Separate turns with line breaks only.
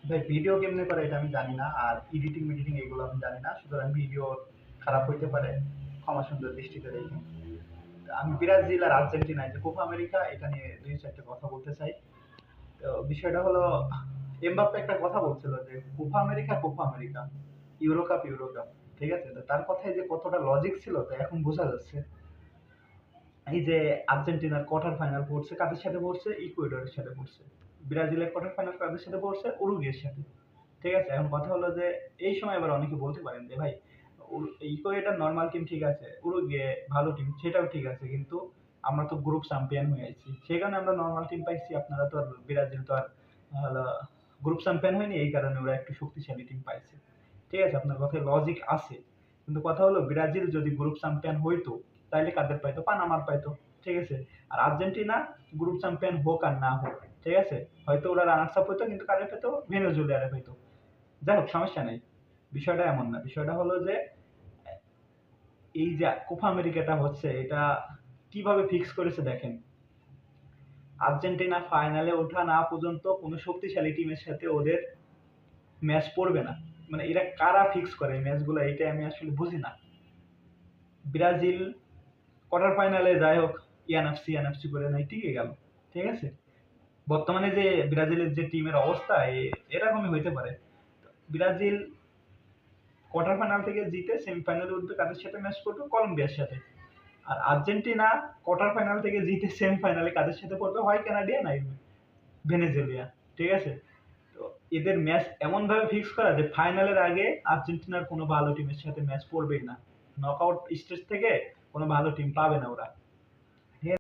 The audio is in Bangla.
ভাই ভিডিও কেমনে করে এটা আমি জানি না, আর এডিটিং মেডিটিং এগুলো আমি জানি না, সুতরাং ভিডিও খারাপ হইতে পারে, ক্ষমা সুন্দর দৃষ্টিতে দেখি। আমি ব্রাজিল আর আর্জেন্টিনা যে কোপা আমেরিকা এটা নিয়ে দুই চারটে কথা বলতে চাই। তো বিষয়টা হলো, এমবাপ্পে একটা কথা বলছিল যে Copa America Copa America, euro cup euro cup. ঠিক আছে, তো তার কথায় যে কতটা লজিক ছিল তা এখন বোঝা যাচ্ছে। এই যে আর্জেন্টিনার কোয়ার্টার ফাইনাল পড়ছে কাদের সাথে পড়ছে, ইকুয়েডরের সাথে পড়ছে। ব্রাজিলের কোয়ার্টার ফাইনাল কাদের সাথে পড়ছে, উরুগুয়ের সাথে। ঠিক আছে, এখন কথা হলো যে এই সময় আবার অনেকে বলতে পারেন যে ভাই ইকুয়েডর নর্মাল টিম ঠিক আছে, উরুগুয়ে ভালো টিম সেটাও ঠিক আছে, কিন্তু আমরা তো গ্রুপ চ্যাম্পিয়ন হয়ে আছি, সেই কারণে আমরা নর্মাল টিম পাইছি। আপনারা তো আর ব্রাজিল তো আর গ্রুপ চ্যাম্পিয়ন হয়নি, এই কারণে ওরা একটু শক্তিশালী টিম পাইছে। ঠিক আছে, আপনার কথায় লজিক আছে, কিন্তু কথা হলো ব্রাজিল যদি গ্রুপ চ্যাম্পিয়ন হইতো তাইলে কাদের পাইতো, পানামার পাইতো। ঠিক আছে, আর আর্জেন্টিনা গ্রুপ চ্যাম্পিয়ন হোক আর না হোক, ঠিক আছে, হয়তো ওরা রানার্স আপ হইতো, কিন্তু কারে পেতো, ভেনেজুয়েলারে পেতো। যাই হোক, সমস্যা নেই। বিষয়টা এমন না, বিষয়টা হলো যে এই যে কোপা আমেরিকাটা হচ্ছে এটা কিভাবে ফিক্স করেছে দেখেন। আর্জেন্টিনা ফাইনালে ওঠা না পর্যন্ত কোনো শক্তিশালী টিমের সাথে ওদের ম্যাচ পড়বে না। মানে এরা কারা ফিক্স করে এই ম্যাচগুলো, এটা আমি আসলে বুঝি না। ব্রাজিল কোয়ার্টার ফাইনালে যাই হোক, ইয়ানাফসি ইয়ানাফসি করে নাই টিকে গেল। ঠিক আছে, বর্তমানে যে ব্রাজিলের যে টিমের অবস্থা এরকমই হইতে পারে। ব্রাজিল কোয়ার্টার ফাইনাল থেকে জিতে সেমিফাইনালে উঠবে, কাদের সাথে ম্যাচ করবে, কলম্বিয়ার সাথে। আর আর্জেন্টিনা কোয়ার্টার ফাইনাল থেকে জিতে সেমিফাইনালে কাদের সাথে পড়বে, হয় কানাডিয়া নাই ভেনেজুয়েলিয়া। ঠিক আছে, তো এদের ম্যাচ এমন ভাবে ফিক্স করা যে ফাইনালের আগে আর্জেন্টিনার কোনো ভালো টিমের সাথে ম্যাচ পড়বেই না, নকআউট স্টেজ থেকে কোনো ভালো টিম পাবে না ওরা।